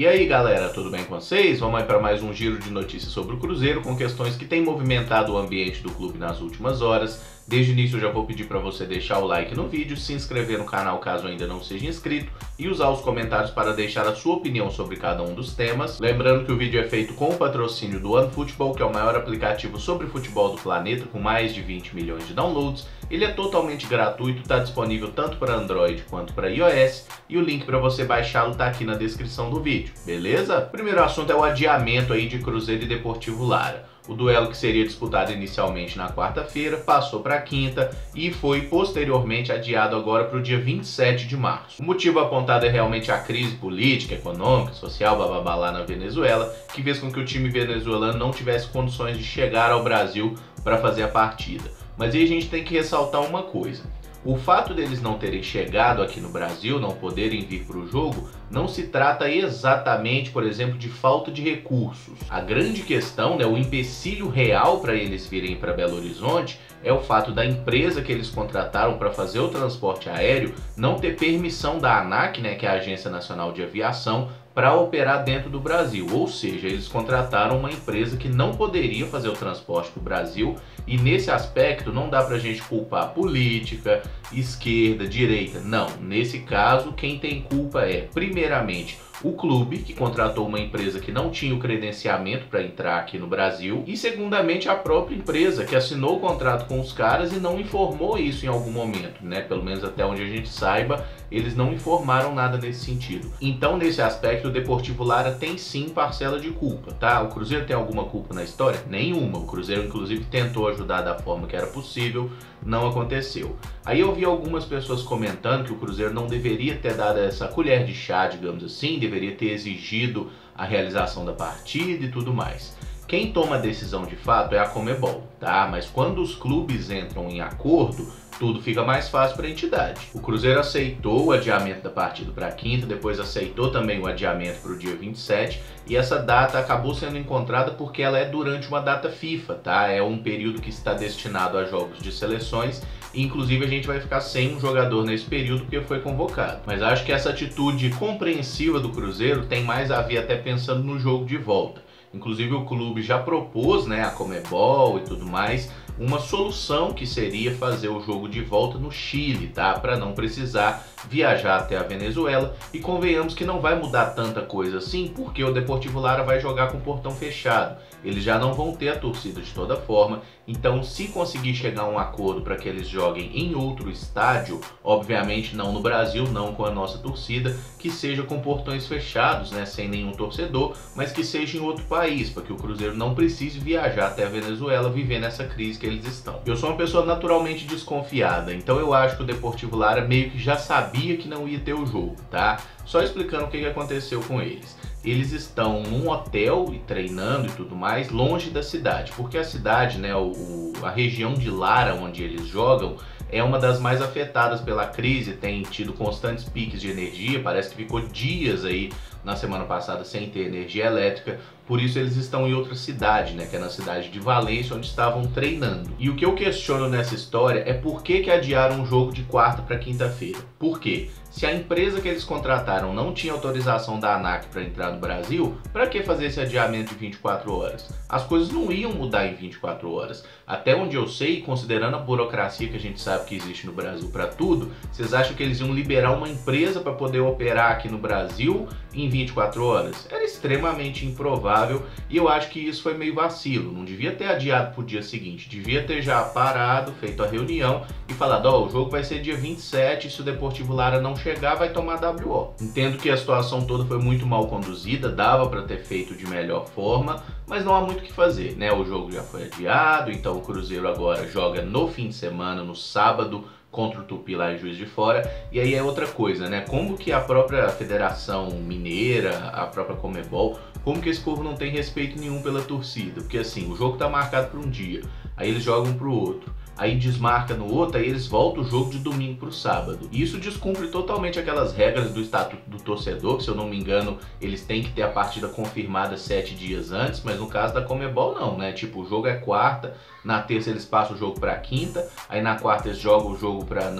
E aí galera, tudo bem com vocês? Vamos aí para mais um giro de notícias sobre o Cruzeiro com questões que têm movimentado o ambiente do clube nas últimas horas. Desde o início eu já vou pedir para você deixar o like no vídeo, se inscrever no canal caso ainda não seja inscrito e usar os comentários para deixar a sua opinião sobre cada um dos temas. Lembrando que o vídeo é feito com o patrocínio do OneFootball, que é o maior aplicativo sobre futebol do planeta com mais de 20 milhões de downloads. Ele é totalmente gratuito, está disponível tanto para Android quanto para iOS e o link para você baixá-lo está aqui na descrição do vídeo, beleza? O primeiro assunto é o adiamento aí de Cruzeiro e Deportivo Lara. O duelo que seria disputado inicialmente na quarta-feira passou para quinta e foi posteriormente adiado agora para o dia 27 de março. O motivo apontado é realmente a crise política, econômica, social, bababá lá na Venezuela, que fez com que o time venezuelano não tivesse condições de chegar ao Brasil para fazer a partida. Mas aí a gente tem que ressaltar uma coisa. O fato deles não terem chegado aqui no Brasil, não poderem vir para o jogo, não se trata exatamente, por exemplo, de falta de recursos. A grande questão, o empecilho real para eles virem para Belo Horizonte é o fato da empresa que eles contrataram para fazer o transporte aéreo não ter permissão da ANAC, que é a Agência Nacional de Aviação, para operar dentro do Brasil. Ou seja, eles contrataram uma empresa que não poderia fazer o transporte para o Brasil e nesse aspecto não dá para a gente culpar política, esquerda, direita. Não, nesse caso quem tem culpa é, primeiramente, o clube, que contratou uma empresa que não tinha o credenciamento para entrar aqui no Brasil, e segundamente a própria empresa que assinou o contrato com os caras e não informou isso em algum momento, Pelo menos até onde a gente saiba, eles não informaram nada nesse sentido. Então, nesse aspecto, o Deportivo Lara tem sim parcela de culpa, tá? O Cruzeiro tem alguma culpa na história? Nenhuma. O Cruzeiro, inclusive, tentou ajudar da forma que era possível, não aconteceu. Aí eu vi algumas pessoas comentando que o Cruzeiro não deveria ter dado essa colher de chá, digamos assim, deveria ter exigido a realização da partida e tudo mais. Quem toma a decisão de fato é a Conmebol, tá? Mas quando os clubes entram em acordo, tudo fica mais fácil para a entidade. O Cruzeiro aceitou o adiamento da partida para quinta, depois aceitou também o adiamento para o dia 27, e essa data acabou sendo encontrada porque ela é durante uma data FIFA, tá? É um período que está destinado a jogos de seleções, e inclusive a gente vai ficar sem um jogador nesse período porque foi convocado. Mas acho que essa atitude compreensiva do Cruzeiro tem mais a ver até pensando no jogo de volta. Inclusive o clube já propôs, a Conmebol e tudo mais, uma solução que seria fazer o jogo de volta no Chile, tá? Para não precisar viajar até a Venezuela, e convenhamos que não vai mudar tanta coisa assim, porque o Deportivo Lara vai jogar com o portão fechado. Eles já não vão ter a torcida de toda forma, então se conseguir chegar a um acordo para que eles joguem em outro estádio, obviamente não no Brasil, não com a nossa torcida, que seja com portões fechados, sem nenhum torcedor, mas que seja em outro país, para que o Cruzeiro não precise viajar até a Venezuela viver nessa crise que eles estão. Eu sou uma pessoa naturalmente desconfiada, então eu acho que o Deportivo Lara meio que já sabia que não ia ter o jogo, tá? Só explicando o que aconteceu com eles. Eles estão num hotel e treinando e tudo mais, longe da cidade, porque a cidade, a região de Lara, onde eles jogam, é uma das mais afetadas pela crise, tem tido constantes piques de energia, parece que ficou dias aí na semana passada sem ter energia elétrica, por isso eles estão em outra cidade, que é na cidade de Valência, onde estavam treinando. E o que eu questiono nessa história é por que adiaram o jogo de quarta para quinta-feira. Por quê? Se a empresa que eles contrataram não tinha autorização da ANAC para entrar no Brasil, para que fazer esse adiamento de 24 horas? As coisas não iam mudar em 24 horas. Até onde eu sei, considerando a burocracia que a gente sabe que existe no Brasil para tudo, vocês acham que eles iam liberar uma empresa para poder operar aqui no Brasil em 24 horas? Era extremamente improvável e eu acho que isso foi meio vacilo. Não devia ter adiado para o dia seguinte, devia ter já parado, feito a reunião e falado, o jogo vai ser dia 27 e se o Deportivo Lara não chegar, vai tomar WO. Entendo que a situação toda foi muito mal conduzida, dava para ter feito de melhor forma, mas não há muito o que fazer, O jogo já foi adiado, então o Cruzeiro agora joga no fim de semana, no sábado, contra o Tupi lá em Juiz de Fora, e aí é outra coisa, Como que a própria Federação Mineira, a própria Conmebol, como que esse povo não tem respeito nenhum pela torcida? Porque assim, o jogo tá marcado para um dia, aí eles jogam para o outro. Aí desmarca no outro, aí eles voltam o jogo de domingo para o sábado. E isso descumpre totalmente aquelas regras do Estatuto do Torcedor, que se eu não me engano, eles têm que ter a partida confirmada 7 dias antes, mas no caso da Conmebol não, Tipo, o jogo é quarta, na terça eles passam o jogo para quinta, aí na quarta eles jogam o jogo para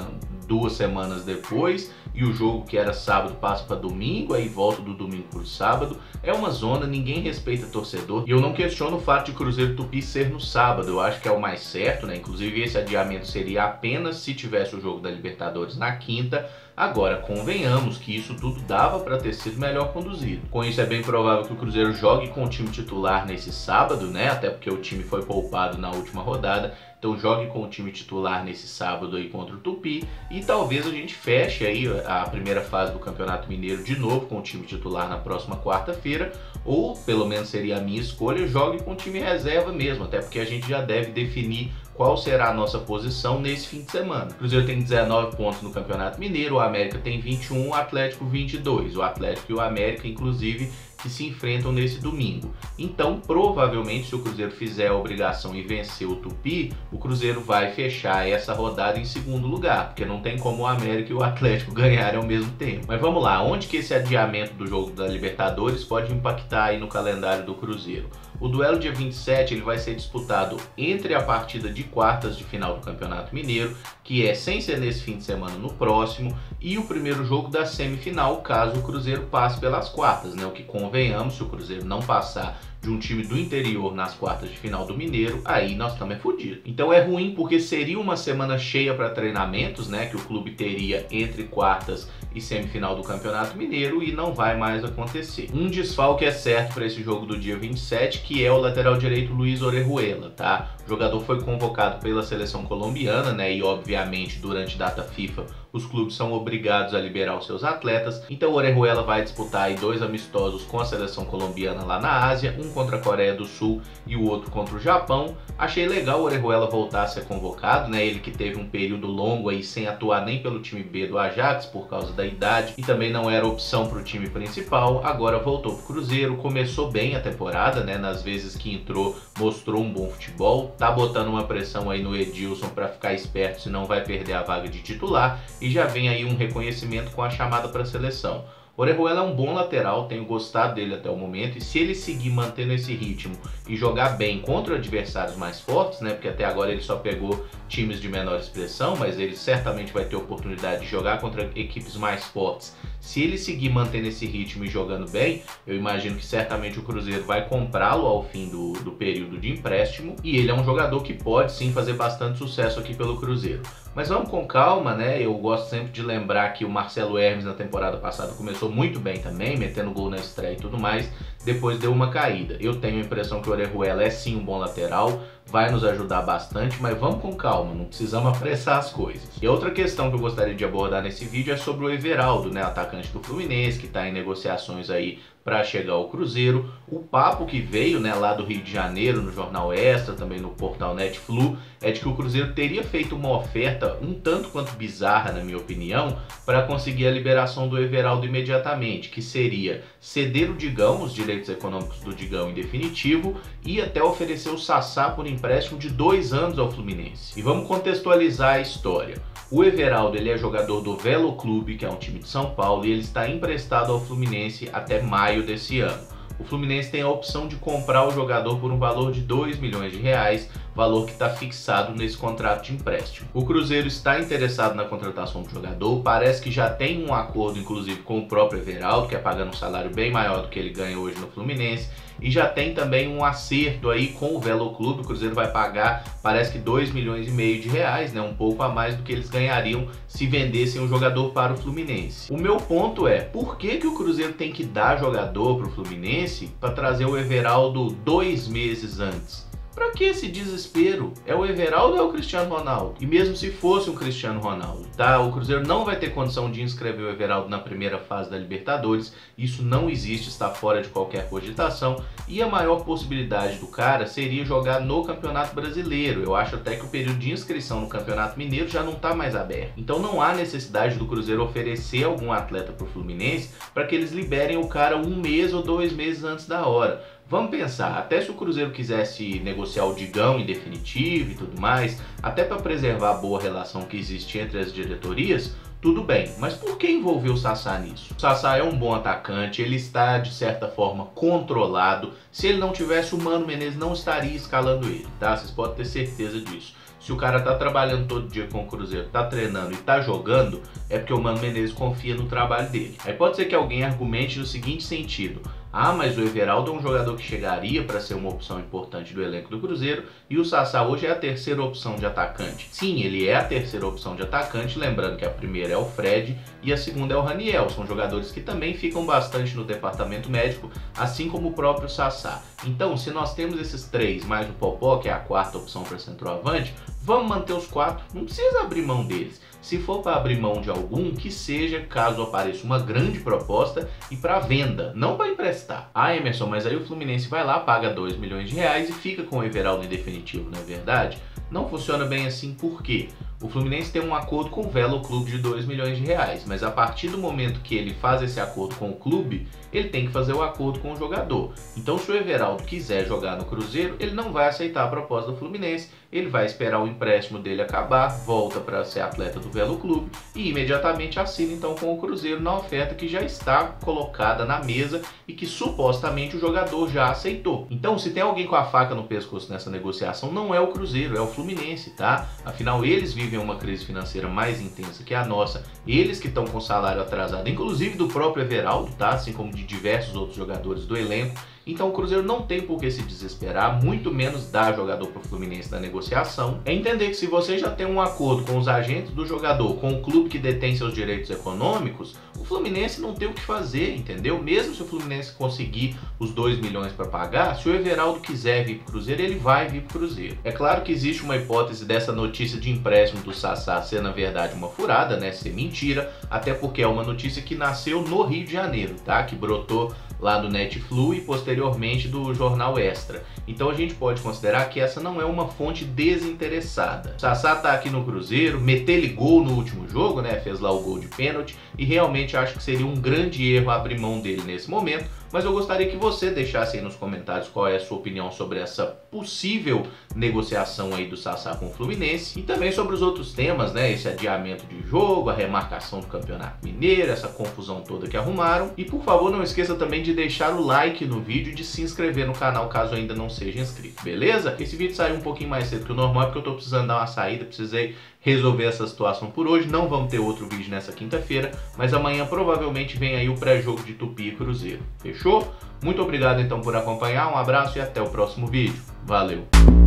2 semanas depois, e o jogo que era sábado passa para domingo, aí volta do domingo para o sábado. É uma zona, ninguém respeita torcedor, e eu não questiono o fato de Cruzeiro Tupi ser no sábado, eu acho que é o mais certo, né? Inclusive esse adiamento seria apenas se tivesse o jogo da Libertadores na quinta. Agora, convenhamos que isso tudo dava para ter sido melhor conduzido. Com isso, é bem provável que o Cruzeiro jogue com o time titular nesse sábado, né? Até porque o time foi poupado na última rodada. Então jogue com o time titular nesse sábado aí contra o Tupi. E talvez a gente feche aí a primeira fase do Campeonato Mineiro de novo com o time titular na próxima quarta-feira. Ou, pelo menos seria a minha escolha, jogue com o time reserva mesmo. Até porque a gente já deve definir qual será a nossa posição nesse fim de semana. O Cruzeiro tem 19 pontos no Campeonato Mineiro, o América tem 21, o Atlético 22. O Atlético e o América, inclusive, que se enfrentam nesse domingo. Então, provavelmente, se o Cruzeiro fizer a obrigação e vencer o Tupi, o Cruzeiro vai fechar essa rodada em segundo lugar, porque não tem como o América e o Atlético ganharem ao mesmo tempo. Mas vamos lá, onde que esse adiamento do jogo da Libertadores pode impactar aí no calendário do Cruzeiro? O duelo dia 27 ele vai ser disputado entre a partida de quartas de final do Campeonato Mineiro, que é sem ser nesse fim de semana no próximo, e o primeiro jogo da semifinal, caso o Cruzeiro passe pelas quartas, né? O que convenhamos, se o Cruzeiro não passar de um time do interior nas quartas de final do Mineiro, aí nós estamos fodidos. Então é ruim porque seria uma semana cheia para treinamentos, né, que o clube teria entre quartas e semifinal do Campeonato Mineiro, e não vai mais acontecer. Um desfalque é certo para esse jogo do dia 27, que é o lateral direito Luiz Orejuela, tá? O jogador foi convocado pela seleção colombiana, né, e obviamente durante data FIFA os clubes são obrigados a liberar os seus atletas. Então o Orejuela vai disputar aí 2 amistosos com a seleção colombiana lá na Ásia, um contra a Coreia do Sul e o outro contra o Japão. Achei legal o Orejuela voltar a ser convocado, né? Ele que teve um período longo aí sem atuar nem pelo time B do Ajax por causa da idade e também não era opção para o time principal. Agora voltou pro Cruzeiro, começou bem a temporada, né? Nas vezes que entrou mostrou um bom futebol, tá botando uma pressão aí no Edilson para ficar esperto, senão vai perder a vaga de titular. E já vem aí um reconhecimento com a chamada para a seleção. Orejuela é um bom lateral, tenho gostado dele até o momento, e se ele seguir mantendo esse ritmo e jogar bem contra adversários mais fortes, né, porque até agora ele só pegou times de menor expressão, mas ele certamente vai ter oportunidade de jogar contra equipes mais fortes. Se ele seguir mantendo esse ritmo e jogando bem, eu imagino que certamente o Cruzeiro vai comprá-lo ao fim do período de empréstimo, e ele é um jogador que pode sim fazer bastante sucesso aqui pelo Cruzeiro. Mas vamos com calma, né? Eu gosto sempre de lembrar que o Marcelo Hermes na temporada passada começou muito bem também, metendo gol na estreia e tudo mais, depois deu uma caída. Eu tenho a impressão que o Orejuela é sim um bom lateral, vai nos ajudar bastante, mas vamos com calma, não precisamos apressar as coisas. E outra questão que eu gostaria de abordar nesse vídeo é sobre o Everaldo, né, atacante do Fluminense, que está em negociações aí para chegar ao Cruzeiro. O papo que veio, né, lá do Rio de Janeiro, no Jornal Extra, também no portal Netflu, é de que o Cruzeiro teria feito uma oferta um tanto quanto bizarra, na minha opinião, para conseguir a liberação do Everaldo imediatamente, que seria ceder o Digão, os direitos econômicos do Digão em definitivo, e até oferecer o Sassá por empréstimo de 2 anos ao Fluminense. E vamos contextualizar a história. O Everaldo ele é jogador do Velo Clube, que é um time de São Paulo, e ele está emprestado ao Fluminense até maio desse ano. O Fluminense tem a opção de comprar o jogador por um valor de 2 milhões de reais, valor que está fixado nesse contrato de empréstimo. O Cruzeiro está interessado na contratação do jogador, parece que já tem um acordo inclusive com o próprio Everaldo, que é pagando um salário bem maior do que ele ganha hoje no Fluminense, e já tem também um acerto aí com o Velo Clube. O Cruzeiro vai pagar, parece que 2 milhões e meio de reais, né? Um pouco a mais do que eles ganhariam se vendessem o jogador para o Fluminense. O meu ponto é, por que o Cruzeiro tem que dar jogador para o Fluminense para trazer o Everaldo 2 meses antes? Pra que esse desespero? É o Everaldo ou é o Cristiano Ronaldo? E mesmo se fosse um Cristiano Ronaldo, tá? O Cruzeiro não vai ter condição de inscrever o Everaldo na primeira fase da Libertadores. Isso não existe, está fora de qualquer cogitação. E a maior possibilidade do cara seria jogar no Campeonato Brasileiro. Eu acho até que o período de inscrição no Campeonato Mineiro já não está mais aberto. Então não há necessidade do Cruzeiro oferecer algum atleta pro Fluminense para que eles liberem o cara 1 mês ou 2 meses antes da hora. Vamos pensar, até se o Cruzeiro quisesse negociar o Digão em definitivo e tudo mais, até para preservar a boa relação que existe entre as diretorias, tudo bem, mas por que envolver o Sassá nisso? O Sassá é um bom atacante, ele está de certa forma controlado. Se ele não tivesse, o Mano Menezes não estaria escalando ele, tá? Vocês podem ter certeza disso. Se o cara tá trabalhando todo dia com o Cruzeiro, tá treinando e tá jogando, é porque o Mano Menezes confia no trabalho dele. Aí pode ser que alguém argumente no seguinte sentido: ah, mas o Everaldo é um jogador que chegaria para ser uma opção importante do elenco do Cruzeiro e o Sassá hoje é a terceira opção de atacante. Sim, ele é a terceira opção de atacante, lembrando que a primeira é o Fred e a segunda é o Raniel. São jogadores que também ficam bastante no departamento médico, assim como o próprio Sassá. Então, se nós temos esses três, mais o Popó, que é a quarta opção para centroavante, vamos manter os quatro, não precisa abrir mão deles. Se for para abrir mão de algum, que seja caso apareça uma grande proposta e para venda, não para emprestar. Ah, Emerson, mas aí o Fluminense vai lá, paga 2 milhões de reais e fica com o Everaldo em definitivo, não é verdade? Não funciona bem assim, por quê? O Fluminense tem um acordo com o Velo Clube de 2 milhões de reais, mas a partir do momento que ele faz esse acordo com o clube, ele tem que fazer o acordo com o jogador. Então, se o Everaldo quiser jogar no Cruzeiro, ele não vai aceitar a proposta do Fluminense, ele vai esperar o empréstimo dele acabar, volta para ser atleta do Velo Clube e imediatamente assina então com o Cruzeiro na oferta que já está colocada na mesa e que supostamente o jogador já aceitou. Então, se tem alguém com a faca no pescoço nessa negociação, não é o Cruzeiro, é o Fluminense, tá? Afinal, eles vivem uma crise financeira mais intensa que a nossa, eles que estão com salário atrasado, inclusive do próprio Everaldo, tá? Assim como de diversos outros jogadores do elenco. Então o Cruzeiro não tem por que se desesperar, muito menos dar jogador para o Fluminense na negociação. É entender que se você já tem um acordo com os agentes do jogador, com o clube que detém seus direitos econômicos, o Fluminense não tem o que fazer, entendeu? Mesmo se o Fluminense conseguir os 2 milhões para pagar, se o Everaldo quiser vir para o Cruzeiro, ele vai vir para o Cruzeiro. É claro que existe uma hipótese dessa notícia de empréstimo do Sassá ser na verdade uma furada, né? Ser mentira, até porque é uma notícia que nasceu no Rio de Janeiro, tá? Que brotou lá do Netflu e posteriormente do Jornal Extra. Então a gente pode considerar que essa não é uma fonte desinteressada. O Sassá tá aqui no Cruzeiro, meteu-lhe gol no último jogo, né? Fez lá o gol de pênalti e realmente acho que seria um grande erro abrir mão dele nesse momento, mas eu gostaria que você deixasse aí nos comentários qual é a sua opinião sobre essa possível negociação aí do Sassá com o Fluminense e também sobre os outros temas, né? Esse adiamento de jogo, a remarcação do Campeonato Mineiro, essa confusão toda que arrumaram. E por favor, não esqueça também de deixar o like no vídeo e de se inscrever no canal caso ainda não seja inscrito, beleza? Esse vídeo saiu um pouquinho mais cedo que o normal porque eu tô precisando dar uma saída, precisei resolver essa situação por hoje. Não vamos ter outro vídeo nessa quinta-feira, mas amanhã provavelmente vem aí o pré-jogo de Tupi e Cruzeiro. Fechou? Muito obrigado então por acompanhar, um abraço e até o próximo vídeo. Valeu!